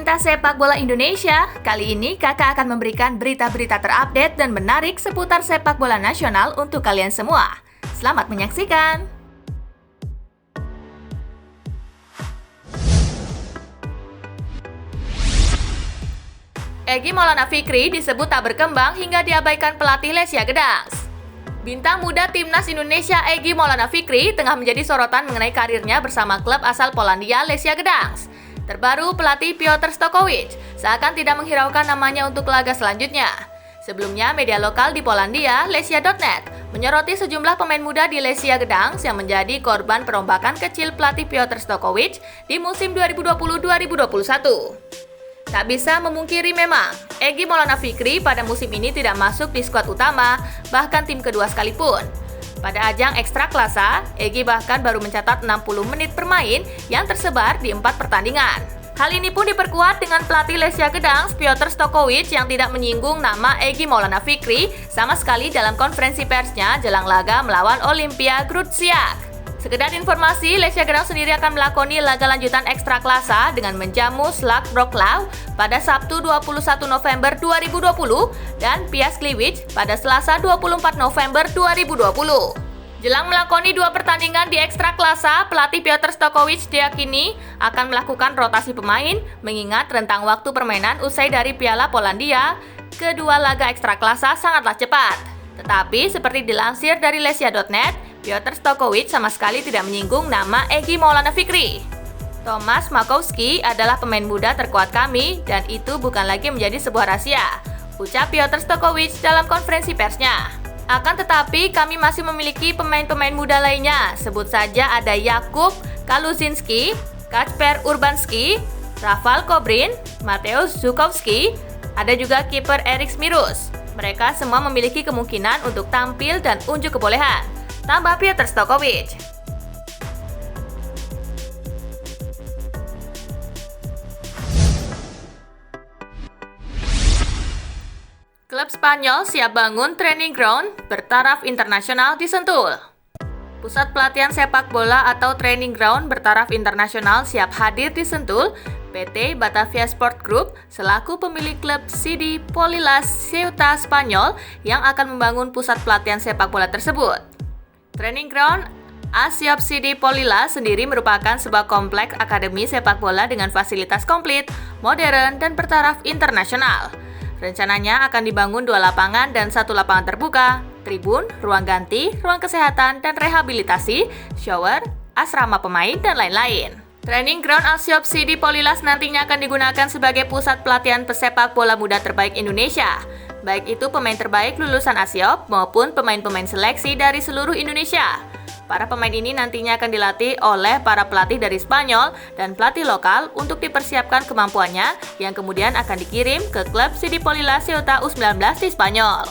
pecinta sepak bola Indonesia, kali ini kakak akan memberikan berita-berita terupdate dan menarik seputar sepak bola nasional untuk kalian semua. Selamat menyaksikan! Egy Maulana Fikri disebut tak berkembang hingga diabaikan pelatih Lesia Gdansk. Bintang muda timnas Indonesia Egy Maulana Fikri tengah menjadi sorotan mengenai karirnya bersama klub asal Polandia Lesia Gdansk. Terbaru pelatih Piotr Stokovic seakan tidak menghiraukan namanya untuk laga selanjutnya. Sebelumnya, media lokal di Polandia, Lesia.net, menyoroti sejumlah pemain muda di Lesia Gdansk yang menjadi korban perombakan kecil pelatih Piotr Stokovic di musim 2020-2021. Tak bisa memungkiri memang, Egy Maulana Fikri pada musim ini tidak masuk di skuad utama, bahkan tim kedua sekalipun. Pada ajang Ekstraklasa, Egy bahkan baru mencatat 60 menit bermain yang tersebar di 4 pertandingan. Hal ini pun diperkuat dengan pelatih Lesia Gdansk, Piotr Stokovic, yang tidak menyinggung nama Egy Maulana Fikri sama sekali dalam konferensi persnya jelang laga melawan Olimpia Grudziądz. Sekedar informasi, Lesia Gdansk sendiri akan melakoni laga lanjutan Ekstraklasa dengan menjamu Śląsk Wrocław pada Sabtu 21 November 2020 dan Piast Gliwice pada Selasa 24 November 2020. Jelang melakoni 2 pertandingan di Ekstraklasa, pelatih Piotr Stokovic diyakini akan melakukan rotasi pemain mengingat rentang waktu permainan usai dari Piala Polandia. Kedua laga Ekstraklasa sangatlah cepat. Tetapi seperti dilansir dari Lesia.net, Piotr Stokovic sama sekali tidak menyinggung nama Egy Maulana Fikri. Tomasz Makowski adalah pemain muda terkuat kami dan itu bukan lagi menjadi sebuah rahasia, ucap Piotr Stokovic dalam konferensi persnya. Akan tetapi kami masih memiliki pemain-pemain muda lainnya, sebut saja ada Jakub Kaluzinski, Kacper Urbanski, Rafał Kobrin, Mateusz Żukowski, ada juga kiper Erik Mirus. Mereka semua memiliki kemungkinan untuk tampil dan unjuk kebolehan, tambah Piotr Stokovic. Klub Spanyol siap bangun training ground bertaraf internasional di Sentul. Pusat pelatihan sepak bola atau training ground bertaraf internasional siap hadir di Sentul. PT Batavia Sport Group selaku pemilik klub CD Polilas Ceuta Spanyol yang akan membangun pusat pelatihan sepak bola tersebut. Training ground Asiop CD Polilas sendiri merupakan sebuah kompleks akademi sepak bola dengan fasilitas komplit, modern, dan bertaraf internasional. Rencananya akan dibangun 2 lapangan dan 1 lapangan terbuka, tribun, ruang ganti, ruang kesehatan dan rehabilitasi, shower, asrama pemain, dan lain-lain. Training ground Asiop CD Polilas nantinya akan digunakan sebagai pusat pelatihan pesepak bola muda terbaik Indonesia, baik itu pemain terbaik lulusan Asiop maupun pemain-pemain seleksi dari seluruh Indonesia. Para pemain ini nantinya akan dilatih oleh para pelatih dari Spanyol dan pelatih lokal untuk dipersiapkan kemampuannya yang kemudian akan dikirim ke klub CD Polilas Ceuta U19 di Spanyol.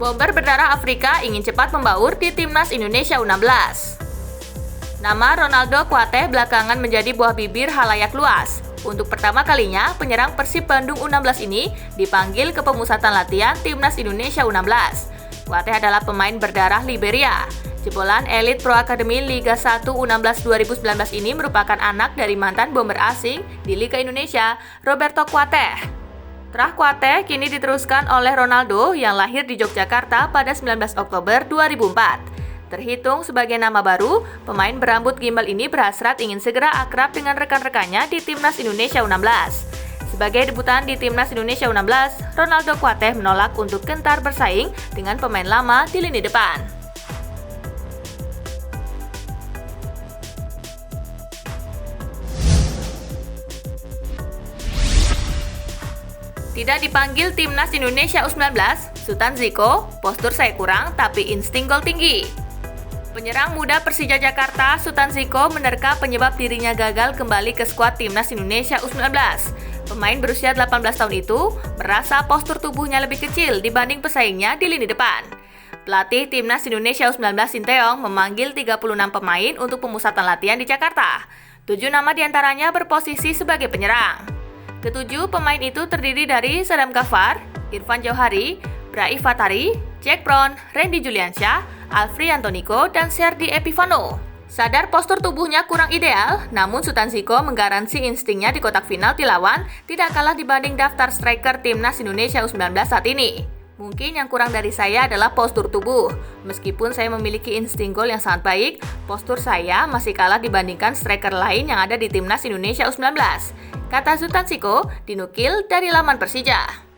Bomber berdarah Afrika ingin cepat membaur di timnas Indonesia U16. Nama Ronaldo Kuateh belakangan menjadi buah bibir halayak luas. Untuk pertama kalinya, penyerang Persib Bandung U16 ini dipanggil ke pemusatan latihan timnas Indonesia U16. Kuateh adalah pemain berdarah Liberia. Jebolan elit Pro Academy Liga 1 U16 2019 ini merupakan anak dari mantan bomber asing di Liga Indonesia, Roberto Kuateh. Terah Kuateh kini diteruskan oleh Ronaldo yang lahir di Yogyakarta pada 19 Oktober 2004. Terhitung sebagai nama baru, pemain berambut gimbal ini berhasrat ingin segera akrab dengan rekan-rekannya di timnas Indonesia U16. Sebagai debutan di timnas Indonesia U16, Ronaldo Kuateh menolak untuk gentar bersaing dengan pemain lama di lini depan. Tidak dipanggil timnas Indonesia U19, Sultan Ziko, postur saya kurang tapi insting gol tinggi. Penyerang muda Persija Jakarta, Sultan Ziko, menerka penyebab dirinya gagal kembali ke skuad timnas Indonesia U19. Pemain berusia 18 tahun itu merasa postur tubuhnya lebih kecil dibanding pesaingnya di lini depan. Pelatih timnas Indonesia U19 Sinteyong memanggil 36 pemain untuk pemusatan latihan di Jakarta. 7 nama diantaranya berposisi sebagai penyerang. Ketujuh pemain itu terdiri dari Sadam Ghaffar, Irfan Jauhari, Braif Fatari, Jack Brown, Randy Juliansyah, Alfri Antoniko, dan Serdi Epifano. Sadar postur tubuhnya kurang ideal, namun Sultan Ziko menggaransi instingnya di kotak final lawan tidak kalah dibanding daftar striker Timnas Indonesia U19 saat ini. Mungkin yang kurang dari saya adalah postur tubuh. Meskipun saya memiliki insting gol yang sangat baik, postur saya masih kalah dibandingkan striker lain yang ada di Timnas Indonesia U19. Kata Sultan Ziko, dinukil dari laman Persija.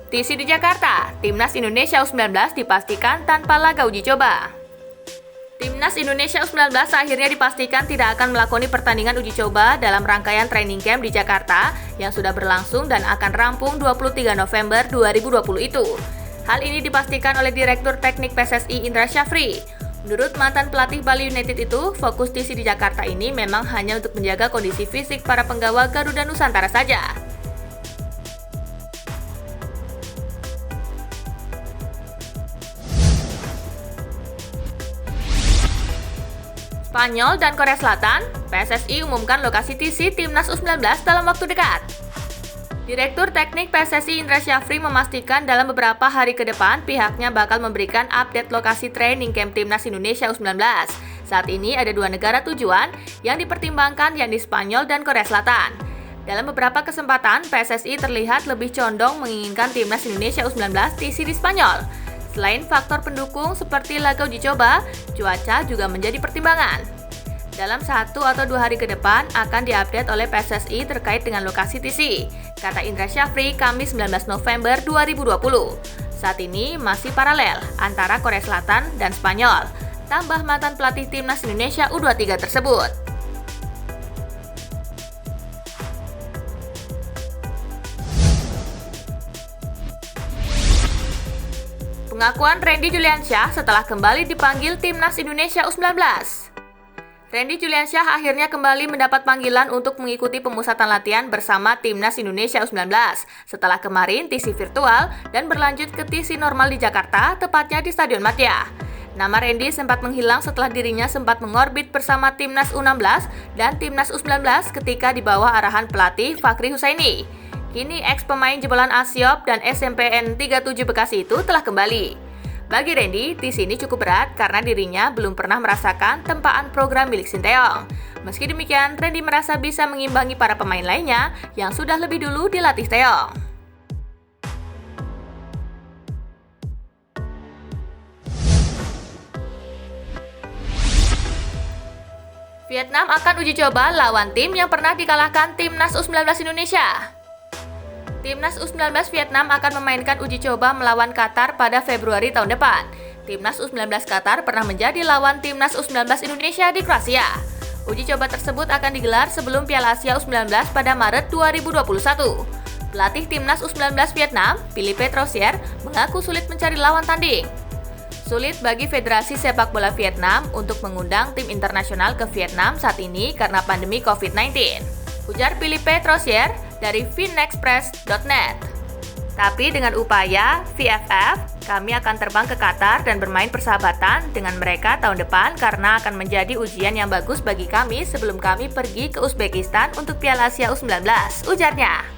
TC di Jakarta, Timnas Indonesia U19 dipastikan tanpa laga uji coba. Timnas Indonesia U19 akhirnya dipastikan tidak akan melakoni pertandingan uji coba dalam rangkaian training camp di Jakarta yang sudah berlangsung dan akan rampung 23 November 2020 itu. Hal ini dipastikan oleh Direktur Teknik PSSI Indra Syafri. Menurut mantan pelatih Bali United itu, fokus TC di Jakarta ini memang hanya untuk menjaga kondisi fisik para penggawa Garuda Nusantara saja. Spanyol dan Korea Selatan, PSSI umumkan lokasi TC Timnas U19 dalam waktu dekat. Direktur Teknik PSSI Indra Syafri memastikan dalam beberapa hari ke depan pihaknya bakal memberikan update lokasi training camp Timnas Indonesia U19. Saat ini ada 2 negara tujuan yang dipertimbangkan, yakni Spanyol dan Korea Selatan. Dalam beberapa kesempatan, PSSI terlihat lebih condong menginginkan Timnas Indonesia U19 TC di Spanyol. Selain faktor pendukung seperti laga uji coba, cuaca juga menjadi pertimbangan. Dalam 1 atau 2 hari ke depan akan diupdate oleh PSSI terkait dengan lokasi TC, kata Indra Syafri Kamis 19 November 2020. Saat ini masih paralel antara Korea Selatan dan Spanyol, tambah mantan pelatih Timnas Indonesia U23 tersebut. Pengakuan Randy Juliansyah setelah kembali dipanggil Timnas Indonesia U19. Randy Juliansyah akhirnya kembali mendapat panggilan untuk mengikuti pemusatan latihan bersama Timnas Indonesia U19 setelah kemarin TC virtual dan berlanjut ke TC normal di Jakarta, tepatnya di Stadion Madia. Nama Randy sempat menghilang setelah dirinya sempat mengorbit bersama Timnas U16 dan Timnas U19 ketika di bawah arahan pelatih Fakri Husaini. Kini ex-pemain jebolan Asiop dan SMPN 37 Bekasi itu telah kembali. Bagi Randy, TC ini cukup berat karena dirinya belum pernah merasakan tempaan program milik Sinteyong. Meski demikian, Randy merasa bisa mengimbangi para pemain lainnya yang sudah lebih dulu dilatih Taeyong. Vietnam akan uji coba lawan tim yang pernah dikalahkan Timnas U19 Indonesia. Timnas U19 Vietnam akan memainkan uji coba melawan Qatar pada Februari tahun depan. Timnas U19 Qatar pernah menjadi lawan Timnas U19 Indonesia di Kroasia. Uji coba tersebut akan digelar sebelum Piala Asia U19 pada Maret 2021. Pelatih Timnas U19 Vietnam, Philippe Troussier, mengaku sulit mencari lawan tanding. Sulit bagi Federasi Sepak Bola Vietnam untuk mengundang tim internasional ke Vietnam saat ini karena pandemi COVID-19. Ujar Philippe Troussier dari finexpress.net. Tapi dengan upaya VFF, kami akan terbang ke Qatar dan bermain persahabatan dengan mereka tahun depan karena akan menjadi ujian yang bagus bagi kami sebelum kami pergi ke Uzbekistan untuk Piala Asia U19, ujarnya.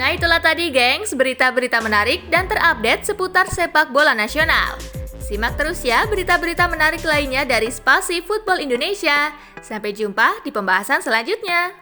Nah itulah tadi gengs, berita-berita menarik dan terupdate seputar sepak bola nasional. Simak terus ya berita-berita menarik lainnya dari Spasi Football Indonesia. Sampai jumpa di pembahasan selanjutnya.